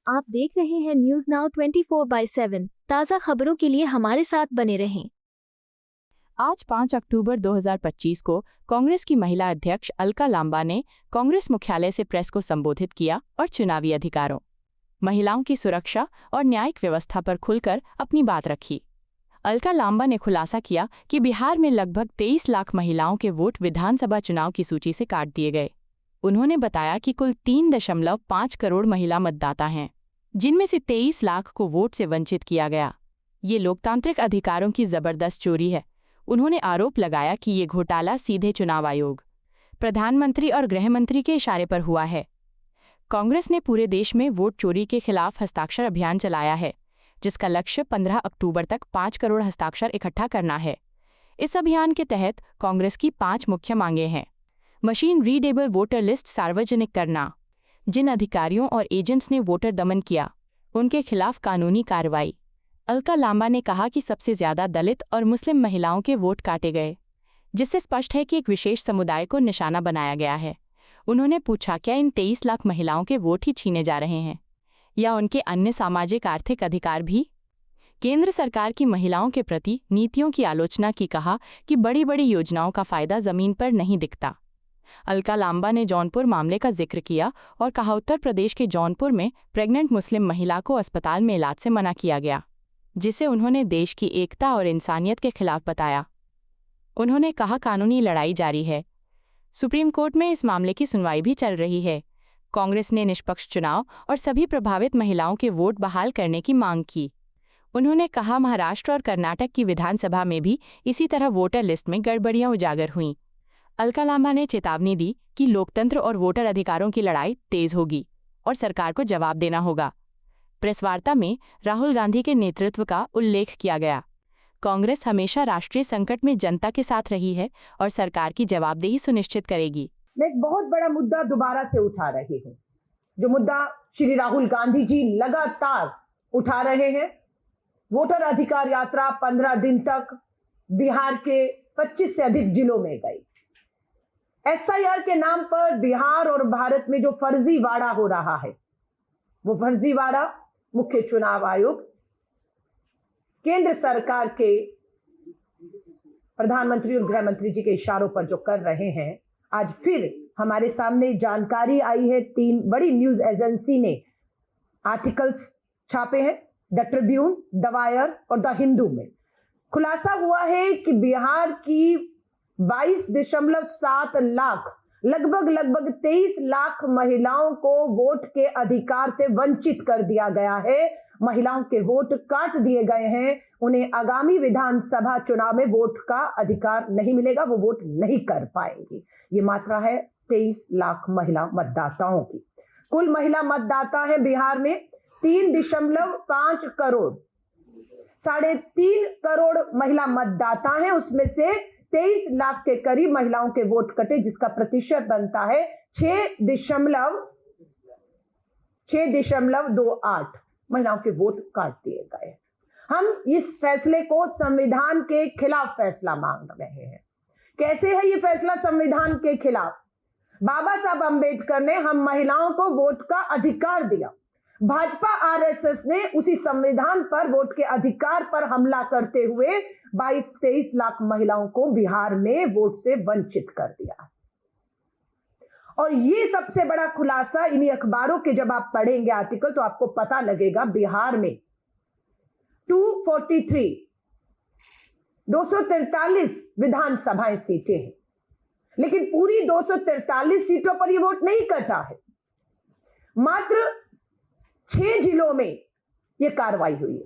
आप देख रहे हैं न्यूज नाउ 24/7 ताज़ा खबरों के लिए हमारे साथ बने रहें। आज 5 अक्टूबर 2025 को कांग्रेस की महिला अध्यक्ष अलका लांबा ने कांग्रेस मुख्यालय से प्रेस को संबोधित किया और चुनावी अधिकारों, महिलाओं की सुरक्षा और न्यायिक व्यवस्था पर खुलकर अपनी बात रखी। अलका लांबा ने खुलासा किया कि बिहार में लगभग 23 लाख महिलाओं के वोट विधानसभा चुनाव की सूची से काट दिए गए। उन्होंने बताया कि कुल 3.5 करोड़ महिला मतदाता हैं, जिनमें से 23 लाख को वोट से वंचित किया गया। ये लोकतांत्रिक अधिकारों की जबरदस्त चोरी है। उन्होंने आरोप लगाया कि ये घोटाला सीधे चुनाव आयोग, प्रधानमंत्री और गृह मंत्री के इशारे पर हुआ है। कांग्रेस ने पूरे देश में वोट चोरी के खिलाफ हस्ताक्षर अभियान चलाया है, जिसका लक्ष्य 15 अक्टूबर तक 5 करोड़ हस्ताक्षर इकट्ठा करना है। इस अभियान के तहत कांग्रेस की 5 मुख्य मांगें हैं। मशीन रीडेबल वोटर लिस्ट सार्वजनिक करना, जिन अधिकारियों और एजेंट्स ने वोटर दमन किया उनके खिलाफ कानूनी कार्रवाई। अलका लांबा ने कहा कि सबसे ज्यादा दलित और मुस्लिम महिलाओं के वोट काटे गए, जिससे स्पष्ट है कि एक विशेष समुदाय को निशाना बनाया गया है। उन्होंने पूछा, क्या इन 23 लाख महिलाओं के वोट ही छीने जा रहे हैं या उनके अन्य सामाजिक आर्थिक अधिकार भी? केंद्र सरकार की महिलाओं के प्रति नीतियों की आलोचना की, कहा कि बड़ी बड़ी योजनाओं का फायदा जमीन पर नहीं दिखता। अलका लांबा ने जौनपुर मामले का जिक्र किया और कहा, उत्तर प्रदेश के जौनपुर में प्रेग्नेंट मुस्लिम महिला को अस्पताल में इलाज से मना किया गया, जिसे उन्होंने देश की एकता और इंसानियत के खिलाफ बताया। उन्होंने कहा, कानूनी लड़ाई जारी है। सुप्रीम कोर्ट में इस मामले की सुनवाई भी चल रही है। कांग्रेस ने निष्पक्ष चुनाव और सभी प्रभावित महिलाओं के वोट बहाल करने की मांग की। उन्होंने कहा, महाराष्ट्र और कर्नाटक की विधानसभा में भी इसी तरह वोटर लिस्ट में गड़बड़ियां उजागर हुईं। अलका लांबा ने चेतावनी दी कि लोकतंत्र और वोटर अधिकारों की लड़ाई तेज होगी और सरकार को जवाब देना होगा। प्रेस वार्ता में राहुल गांधी के नेतृत्व का उल्लेख किया गया। कांग्रेस हमेशा राष्ट्रीय संकट में जनता के साथ रही है और सरकार की जवाबदेही सुनिश्चित करेगी। मैं एक बहुत बड़ा मुद्दा दोबारा से उठा रही हूँ, जो मुद्दा श्री राहुल गांधी जी लगातार उठा रहे हैं। वोटर अधिकार यात्रा 15 दिन तक बिहार के 25 से अधिक जिलों में गई। एसआईआर के नाम पर बिहार और भारत में जो फर्जीवाड़ा हो रहा है, वो फर्जीवाड़ा मुख्य चुनाव आयोग, केंद्र सरकार के प्रधानमंत्री और गृह मंत्री जी के इशारों पर जो कर रहे हैं, आज फिर हमारे सामने जानकारी आई है। 3 बड़ी न्यूज एजेंसी ने आर्टिकल्स छापे हैं, द ट्रिब्यून, द वायर और द हिंदू में। खुलासा हुआ है कि बिहार की 22.7 लाख, लगभग 23 लाख महिलाओं को वोट के अधिकार से वंचित कर दिया गया है। महिलाओं के वोट काट दिए गए हैं। उन्हें आगामी विधानसभा चुनाव में वोट का अधिकार नहीं मिलेगा, वो वोट नहीं कर पाएंगी। ये मात्रा है 23 लाख महिला मतदाताओं की। कुल महिला मतदाता है बिहार में 3.5 करोड़, 3.5 करोड़ महिला मतदाता हैं। उसमें से 23 लाख के करीब महिलाओं के वोट कटे, जिसका प्रतिशत बनता है 6.28 महिलाओं के वोट काट दिए गए। हम इस फैसले को संविधान के खिलाफ फैसला मांग रहे हैं। कैसे है ये फैसला संविधान के खिलाफ? बाबा साहब अंबेडकर ने हम महिलाओं को वोट का अधिकार दिया। भाजपा आरएसएस ने उसी संविधान पर, वोट के अधिकार पर हमला करते हुए 22-23 लाख महिलाओं को बिहार में वोट से वंचित कर दिया। और ये सबसे बड़ा खुलासा इन्हीं अखबारों के जब आप पढ़ेंगे आर्टिकल, तो आपको पता लगेगा बिहार में 243 विधानसभाएं सीटें हैं, लेकिन पूरी 243 सीटों पर ये वोट नहीं कटा है। मात्र 6 जिलों में ये कार्रवाई हुई है।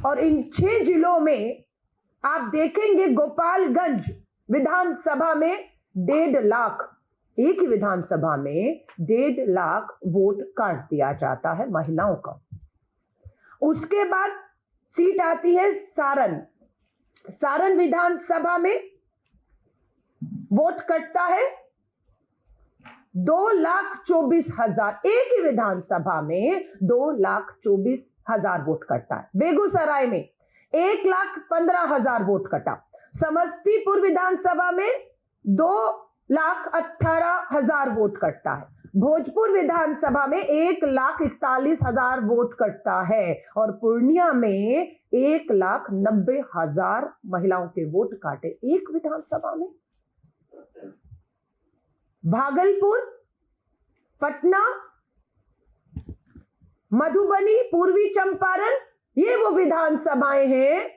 और इन 6 जिलों में आप देखेंगे, गोपालगंज विधानसभा में 1.5 लाख, एक ही विधानसभा में 1.5 लाख वोट काट दिया जाता है महिलाओं का। उसके बाद सीट आती है सारण विधानसभा में वोट कटता है 2,24,000, एक ही विधानसभा में 2,24,000 वोट कटता है। बेगूसराय में 1,15,000 वोट कटा। समस्तीपुर विधानसभा में 2,18,000 वोट कटता है। भोजपुर विधानसभा में 1,41,000 वोट कटता है और पूर्णिया में 1,90,000 महिलाओं के वोट काटे एक विधानसभा में। भागलपुर, पटना, मधुबनी, पूर्वी चंपारण, ये वो विधानसभाएं हैं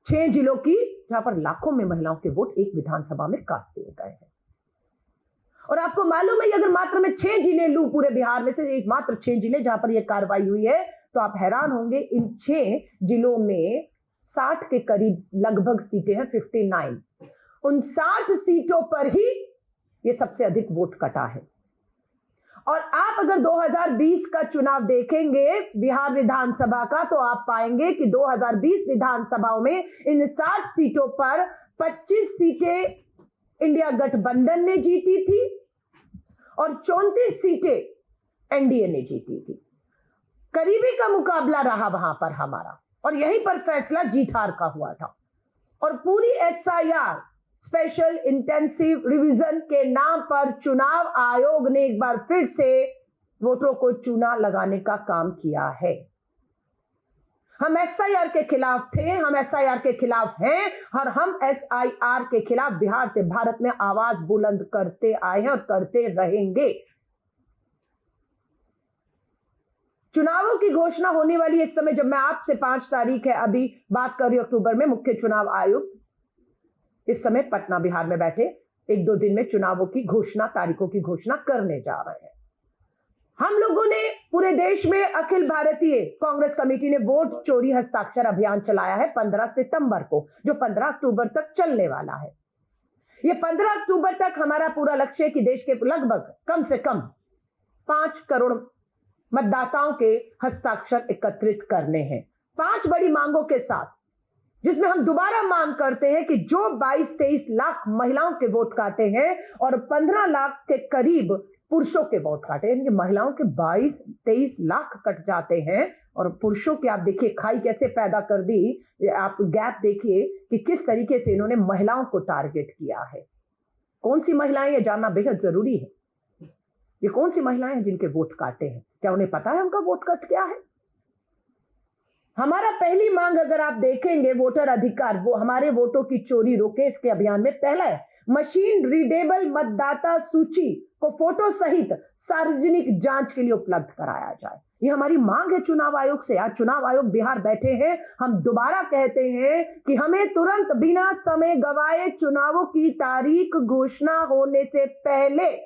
6 जिलों की जहां पर लाखों में महिलाओं के वोट एक विधानसभा में काट दिए गए हैं। और आपको मालूम है, अगर मात्र मैं 6 जिले लूं पूरे बिहार में से, एक मात्र 6 जिले जहां पर यह कार्रवाई हुई है, तो आप हैरान होंगे। इन 6 जिलों में 60 के करीब लगभग सीटें हैं, 59। उन 60 सीटों पर ही यह सबसे अधिक वोट कटा है। और आप अगर 2020 का चुनाव देखेंगे बिहार विधानसभा का, तो आप पाएंगे कि 2020 विधानसभाओं में इन 60 सीटों पर 25 सीटें इंडिया गठबंधन ने जीती थी और 34 सीटें एनडीए ने जीती थी। करीबी का मुकाबला रहा वहां पर हमारा, और यहीं पर फैसला जीत हार का हुआ था। और पूरी एसआईआर, स्पेशल इंटेंसिव रिवीजन के नाम पर चुनाव आयोग ने एक बार फिर से वोटरों को चूना लगाने का काम किया है। हम एसआईआर के खिलाफ थे, हम एसआईआर के खिलाफ हैं, और हम एसआईआर के खिलाफ बिहार से भारत में आवाज बुलंद करते आए हैं और करते रहेंगे। चुनावों की घोषणा होने वाली इस समय, जब मैं आपसे 5 तारीख है अभी बात कर रही हूं अक्टूबर में, मुख्य चुनाव आयुक्त इस समय पटना बिहार में बैठे 1-2 दिन में चुनावों की घोषणा, तारीखों की घोषणा करने जा रहे हैं। हम लोगों ने पूरे देश में अखिल भारतीय कांग्रेस कमेटी ने वोट चोरी हस्ताक्षर अभियान चलाया है 15 सितंबर को, जो 15 अक्टूबर तक चलने वाला है। ये 15 अक्टूबर तक हमारा पूरा लक्ष्य है कि देश के लगभग कम से कम 5 करोड़ मतदाताओं के हस्ताक्षर एकत्रित करने हैं, 5 बड़ी मांगों के साथ, जिसमें हम दोबारा मांग करते हैं कि जो 22-23 लाख महिलाओं के वोट काटे हैं और 15 लाख के करीब पुरुषों के वोट काटे, यानी महिलाओं के 22-23 लाख कट जाते हैं और पुरुषों के, आप देखिए खाई कैसे पैदा कर दी। आप गैप देखिए कि किस तरीके से इन्होंने महिलाओं को टारगेट किया है। कौन सी महिलाएं, ये जानना बेहद जरूरी है। ये कौन सी महिलाएं हैं जिनके वोट काटे हैं? क्या उन्हें पता है उनका वोट कट क्या है? हमारा पहली मांग अगर आप देखेंगे, वोटर अधिकार, वो हमारे वोटों की चोरी रोके, इसके अभियान में पहला है मशीन रीडेबल मतदाता सूची को फोटो सहित सार्वजनिक जांच के लिए उपलब्ध कराया जाए। ये हमारी मांग है चुनाव आयोग से। आज चुनाव आयोग बिहार बैठे हैं, हम दोबारा कहते हैं कि हमें तुरंत बिना समय गवाए चुनावों की तारीख घोषणा होने से पहले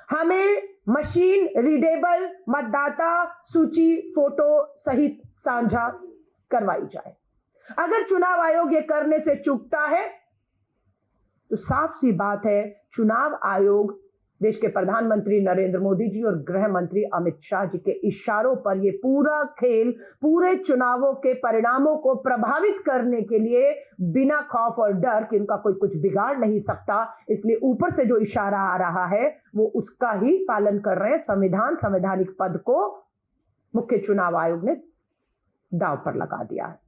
हमें मशीन रीडेबल मतदाता सूची फोटो सहित साझा करवाई जाए। अगर चुनाव आयोग ये करने से चूकता है तो साफ सी बात है, चुनाव आयोग देश के प्रधानमंत्री नरेंद्र मोदी जी और गृह मंत्री अमित शाह जी के इशारों पर ये पूरा खेल, पूरे चुनावों के परिणामों को प्रभावित करने के लिए बिना खौफ और डर कि इनका कोई कुछ बिगाड़ नहीं सकता, इसलिए ऊपर से जो इशारा आ रहा है वो उसका ही पालन कर रहे हैं। संवैधानिक पद को मुख्य चुनाव आयोग ने दांव पर लगा दिया है।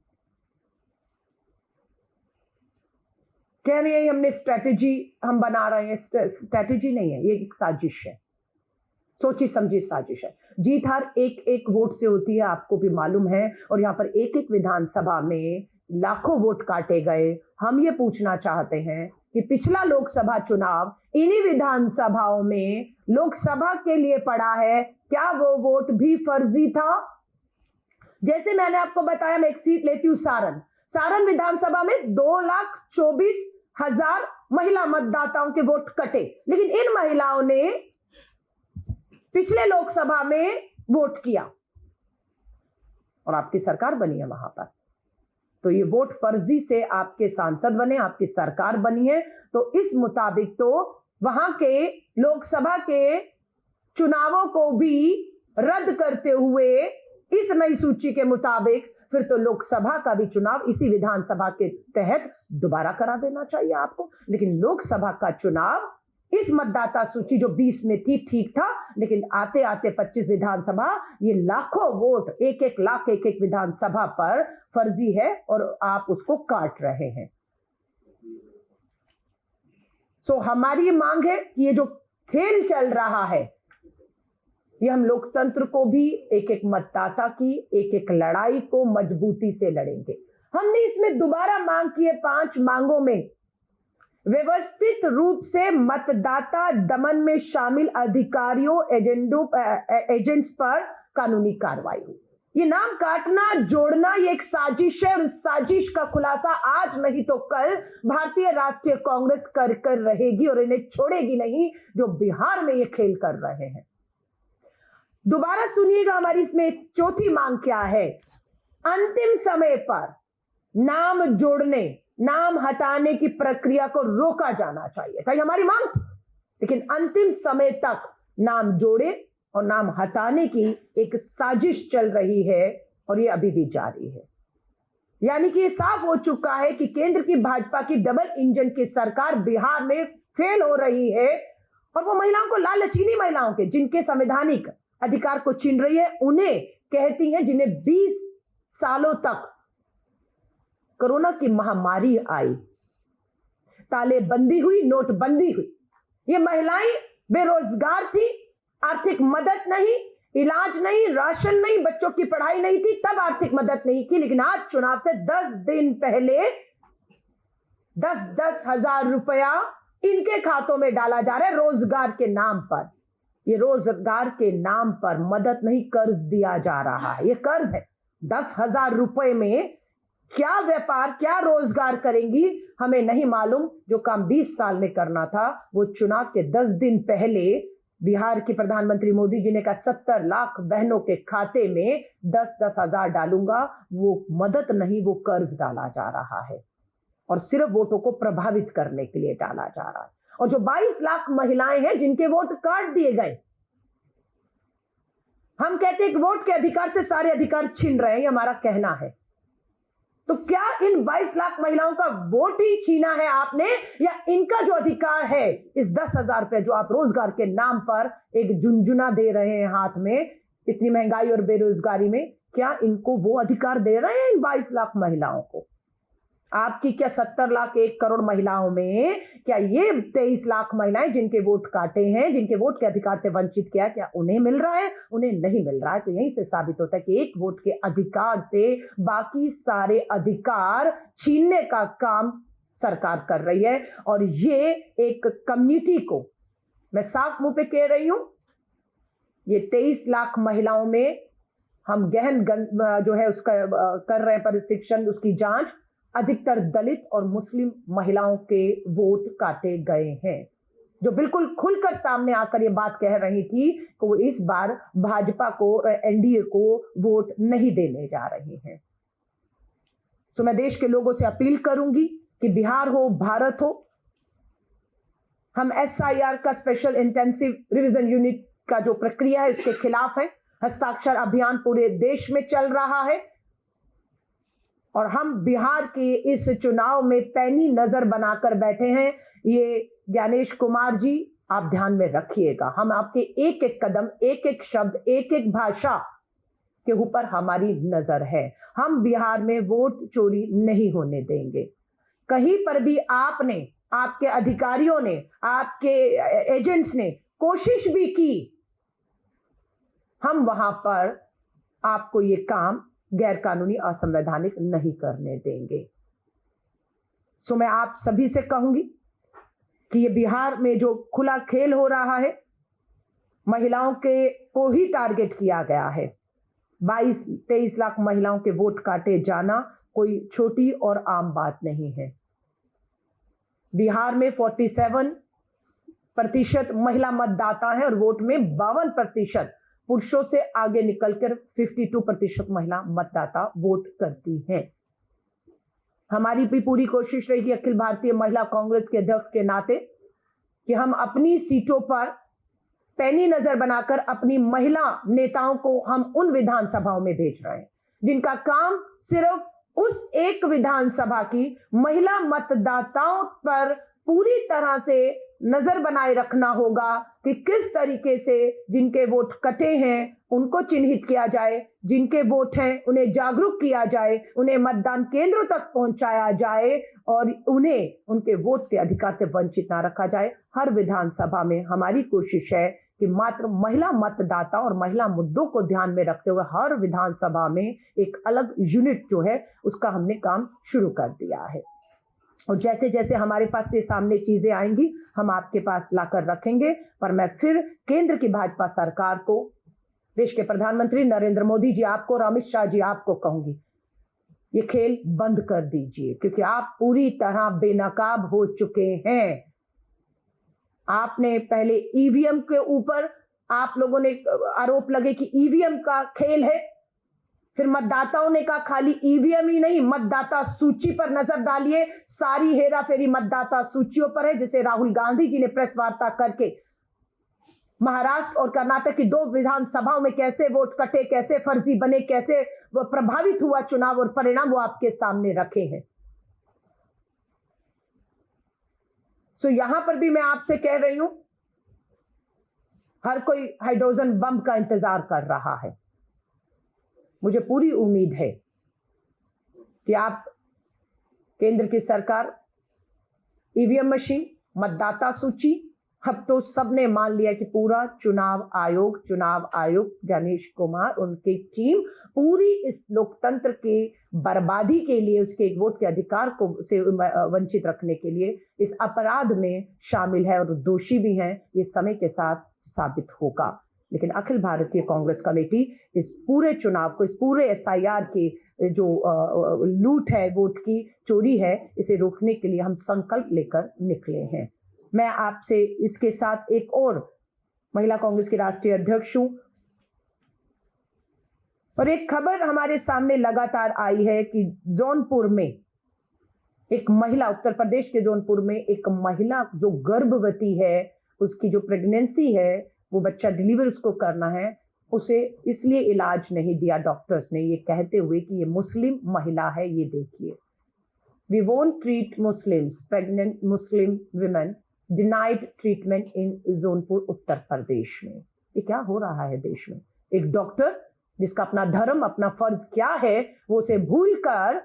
कह रही है हमने स्ट्रैटेजी हम बना रहे हैं, स्ट्रैटेजी नहीं है, ये एक साजिश है, सोची समझी साजिश है। जीत हार एक वोट से होती है, आपको भी मालूम है, और यहां पर एक विधानसभा में लाखों वोट काटे गए। हम ये पूछना चाहते हैं कि पिछला लोकसभा चुनाव इन्हीं विधानसभाओं में लोकसभा के लिए पड़ा है, क्या वो वोट भी फर्जी था? जैसे मैंने आपको बताया, मैं एक सीट लेती हूं सारण विधानसभा में 2,24,000 महिला मतदाताओं के वोट कटे, लेकिन इन महिलाओं ने पिछले लोकसभा में वोट किया और आपकी सरकार बनी है वहां पर। तो ये वोट फर्जी से आपके सांसद बने, आपकी सरकार बनी है, तो इस मुताबिक तो वहां के लोकसभा के चुनावों को भी रद्द करते हुए इस नई सूची के मुताबिक फिर तो लोकसभा का भी चुनाव इसी विधानसभा के तहत दोबारा करा देना चाहिए आपको। लेकिन लोकसभा का चुनाव इस मतदाता सूची जो 20 में थी ठीक था, लेकिन आते आते 25 विधानसभा, ये लाखों वोट, 1-1 लाख एक विधानसभा पर फर्जी है और आप उसको काट रहे हैं। तो हमारी मांग है कि ये जो खेल चल रहा है, ये हम लोकतंत्र को भी एक एक मतदाता की एक एक लड़ाई को मजबूती से लड़ेंगे। हमने इसमें दोबारा मांग की है 5 मांगों में व्यवस्थित रूप से मतदाता दमन में शामिल अधिकारियों एजेंट्स पर कानूनी कार्रवाई हुई। ये नाम काटना जोड़ना ये एक साजिश है और इस साजिश का खुलासा आज नहीं तो कल भारतीय राष्ट्रीय कांग्रेस कर रहेगी और इन्हें छोड़ेगी नहीं जो बिहार में ये खेल कर रहे हैं। दोबारा सुनिएगा, हमारी इसमें चौथी मांग क्या है। अंतिम समय पर नाम जोड़ने नाम हटाने की प्रक्रिया को रोका जाना चाहिए था, हमारी मांग। लेकिन अंतिम समय तक नाम जोड़े और नाम हटाने की एक साजिश चल रही है और ये अभी भी जारी है। यानी कि ये साफ हो चुका है कि केंद्र की भाजपा की डबल इंजन की सरकार बिहार में फेल हो रही है और वो महिलाओं को, लालचीनी महिलाओं के जिनके संवैधानिक अधिकार को छीन रही है, उन्हें कहती हैं जिन्हें 20 सालों तक कोरोना की महामारी आई, तालेबंदी हुई, नोटबंदी हुई, ये महिलाएं बेरोजगार थी, आर्थिक मदद नहीं, इलाज नहीं, राशन नहीं, बच्चों की पढ़ाई नहीं थी, तब आर्थिक मदद नहीं की। लेकिन आज चुनाव से 10 दिन पहले 10-10 हजार रुपया इनके खातों में डाला जा रहा है रोजगार के नाम पर। ये रोजगार के नाम पर मदद नहीं, कर्ज दिया जा रहा है। ये कर्ज है। 10,000 रुपए में क्या व्यापार, क्या रोजगार करेंगी हमें नहीं मालूम। जो काम 20 साल में करना था वो चुनाव के 10 दिन पहले बिहार के प्रधानमंत्री मोदी जी ने कहा 70 लाख बहनों के खाते में 10-10 हजार डालूंगा, वो मदद नहीं, वो कर्ज डाला जा रहा है और सिर्फ वोटों को प्रभावित करने के लिए डाला जा रहा है। और जो 22 लाख महिलाएं हैं जिनके वोट काट दिए गए, हम कहते हैं कि वोट के अधिकार से सारे अधिकार छीन रहे हैं, ये हमारा कहना है। तो क्या इन 22 लाख महिलाओं का वोट ही छीना है आपने, या इनका जो अधिकार है इस 10,000 रुपए जो आप रोजगार के नाम पर एक झुनझुना दे रहे हैं हाथ में, इतनी महंगाई और बेरोजगारी में, क्या इनको वो अधिकार दे रहे हैं इन 22 लाख महिलाओं को? आपकी क्या 70 लाख 1 करोड़ महिलाओं में क्या ये 23 लाख महिलाएं जिनके वोट काटे हैं, जिनके वोट के अधिकार से वंचित किया, क्या उन्हें मिल रहा है? उन्हें नहीं मिल रहा है। तो यहीं से साबित होता है कि एक वोट के अधिकार से बाकी सारे अधिकार छीनने का काम सरकार कर रही है। और ये एक कम्युनिटी को, मैं साफ मुंह पे कह रही हूं, ये 23 लाख महिलाओं में हम गहन जो है उसका कर रहे हैं प्रशिक्षण, उसकी जांच, अधिकतर दलित और मुस्लिम महिलाओं के वोट काटे गए हैं, जो बिल्कुल खुलकर सामने आकर ये बात कह रही थी कि वो इस बार भाजपा को, एनडीए को वोट नहीं देने जा रही हैं। तो मैं देश के लोगों से अपील करूंगी कि बिहार हो, भारत हो, हम SIR का स्पेशल इंटेंसिव रिवीजन यूनिट का जो प्रक्रिया है उसके खिलाफ है। हस्ताक्षर अभियान पूरे देश में चल रहा है और हम बिहार के इस चुनाव में पैनी नजर बनाकर बैठे हैं। ये ज्ञानेश कुमार जी आप ध्यान में रखिएगा, हम आपके एक एक कदम, एक एक शब्द, एक एक भाषा के ऊपर हमारी नजर है। हम बिहार में वोट चोरी नहीं होने देंगे। कहीं पर भी आपने, आपके अधिकारियों ने, आपके एजेंट्स ने कोशिश भी की, हम वहां पर आपको ये काम गैर कानूनी, असंवैधानिक नहीं करने देंगे। सो मैं आप सभी से कहूंगी कि ये बिहार में जो खुला खेल हो रहा है, महिलाओं के को ही टारगेट किया गया है। 22-23 लाख महिलाओं के वोट काटे जाना कोई छोटी और आम बात नहीं है। बिहार में 47% महिला मतदाता हैं और वोट में 52% पुरुषों से आगे निकलकर 52% महिला मतदाता वोट करती हैं। हमारी भी पूरी कोशिश रहेगी अखिल भारतीय महिला कांग्रेस के अध्यक्ष के नाते कि हम अपनी सीटों पर पैनी नजर बनाकर अपनी महिला नेताओं को हम उन विधानसभाओं में भेज रहे हैं जिनका काम सिर्फ उस एक विधानसभा की महिला मतदाताओं पर पूरी तरह से नजर बनाए रखना होगा कि किस तरीके से जिनके वोट कटे हैं उनको चिन्हित किया जाए, जिनके वोट हैं उन्हें जागरूक किया जाए, उन्हें मतदान केंद्रों तक पहुंचाया जाए और उन्हें उनके वोट के अधिकार से वंचित ना रखा जाए। हर विधानसभा में हमारी कोशिश है कि मात्र महिला मतदाता और महिला मुद्दों को ध्यान में रखते हुए हर विधानसभा में एक अलग यूनिट जो है उसका हमने काम शुरू कर दिया है। और जैसे जैसे हमारे पास ये सामने चीजें आएंगी हम आपके पास लाकर रखेंगे। पर मैं फिर केंद्र की भाजपा सरकार को, देश के प्रधानमंत्री नरेंद्र मोदी जी आपको और अमित शाह जी आपको कहूंगी, ये खेल बंद कर दीजिए, क्योंकि आप पूरी तरह बेनकाब हो चुके हैं। आपने पहले ईवीएम के ऊपर आप लोगों ने आरोप लगे कि ईवीएम का खेल है, फिर मतदाताओं ने कहा खाली ईवीएम ही नहीं मतदाता सूची पर नजर डालिए, सारी हेरा फेरी मतदाता सूचियों पर है, जिसे राहुल गांधी जी ने प्रेस वार्ता करके महाराष्ट्र और कर्नाटक की 2 विधानसभाओं में कैसे वोट कटे, कैसे फर्जी बने, कैसे प्रभावित हुआ चुनाव और परिणाम, वो आपके सामने रखे हैं। सो यहां पर भी मैं आपसे कह रही हूं, हर कोई हाइड्रोजन बम का इंतजार कर रहा है। मुझे पूरी उम्मीद है कि आप केंद्र की सरकार, ईवीएम मशीन, मतदाता सूची, अब तो सबने मान लिया कि पूरा चुनाव आयोग गणेश कुमार उनकी टीम पूरी इस लोकतंत्र के बर्बादी के लिए, उसके एक वोट के अधिकार को से वंचित रखने के लिए इस अपराध में शामिल है और दोषी भी हैं। ये समय के साथ साबित होगा। लेकिन अखिल भारतीय कांग्रेस कमेटी इस पूरे चुनाव को, इस पूरे एसआईआर की जो लूट है, वोट की चोरी है, इसे रोकने के लिए हम संकल्प लेकर निकले हैं। मैं आपसे इसके साथ एक और महिला कांग्रेस की राष्ट्रीय अध्यक्ष हूं और एक खबर हमारे सामने लगातार आई है कि जौनपुर में एक महिला, उत्तर प्रदेश के जौनपुर में एक महिला जो गर्भवती है, उसकी जो प्रेगनेंसी है, वो बच्चा डिलीवर उसको करना है, उसे इसलिए इलाज नहीं दिया डॉक्टर्स ने, ये कहते हुए कि ये मुस्लिम महिला है। ये देखिए, we won't treat Muslims, pregnant Muslim women denied treatment in Jaunpur Uttar Pradesh में। ये क्या हो रहा है देश में? एक डॉक्टर जिसका अपना धर्म, अपना फर्ज क्या है, वो उसे भूलकर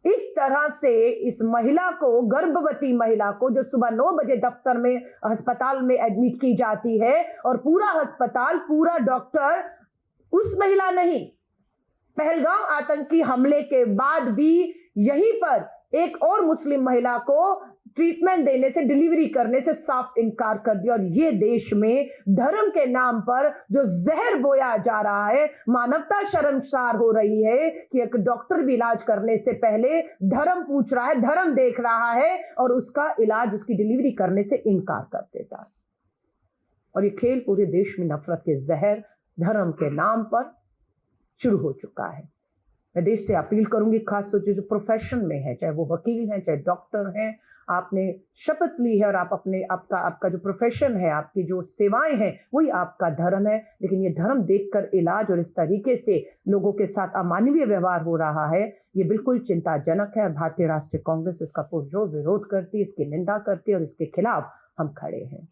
इस तरह से इस महिला को, गर्भवती महिला को, जो सुबह 9 बजे दफ्तर में अस्पताल में एडमिट की जाती है और पूरा अस्पताल, पूरा डॉक्टर उस महिला नहीं, पहलगाम आतंकी हमले के बाद भी यहीं पर एक और मुस्लिम महिला को ट्रीटमेंट देने से, डिलीवरी करने से साफ इनकार कर दिया। और ये देश में धर्म के नाम पर जो जहर बोया जा रहा है, मानवता शर्मसार हो रही है कि एक डॉक्टर भी इलाज करने से पहले धर्म पूछ रहा है, धर्म देख रहा है और उसका इलाज, उसकी डिलीवरी करने से इनकार कर देता है। और ये खेल पूरे देश में नफरत के जहर धर्म के नाम पर शुरू हो चुका है। मैं देश से अपील करूंगी, खासतौर से जो प्रोफेशन में है, चाहे वो वकील हैं, चाहे डॉक्टर हैं, आपने शपथ ली है और आप अपने आपका जो प्रोफेशन है, आपकी जो सेवाएं हैं, वही आपका धर्म है। लेकिन ये धर्म देखकर इलाज और इस तरीके से लोगों के साथ अमानवीय व्यवहार हो रहा है, ये बिल्कुल चिंताजनक है। भारतीय राष्ट्रीय कांग्रेस इसका पुरजोर विरोध करती है, इसकी निंदा करती है और इसके खिलाफ हम खड़े हैं।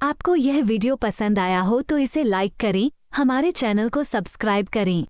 आपको यह वीडियो पसंद आया हो तो इसे लाइक करें, हमारे चैनल को सब्सक्राइब करें।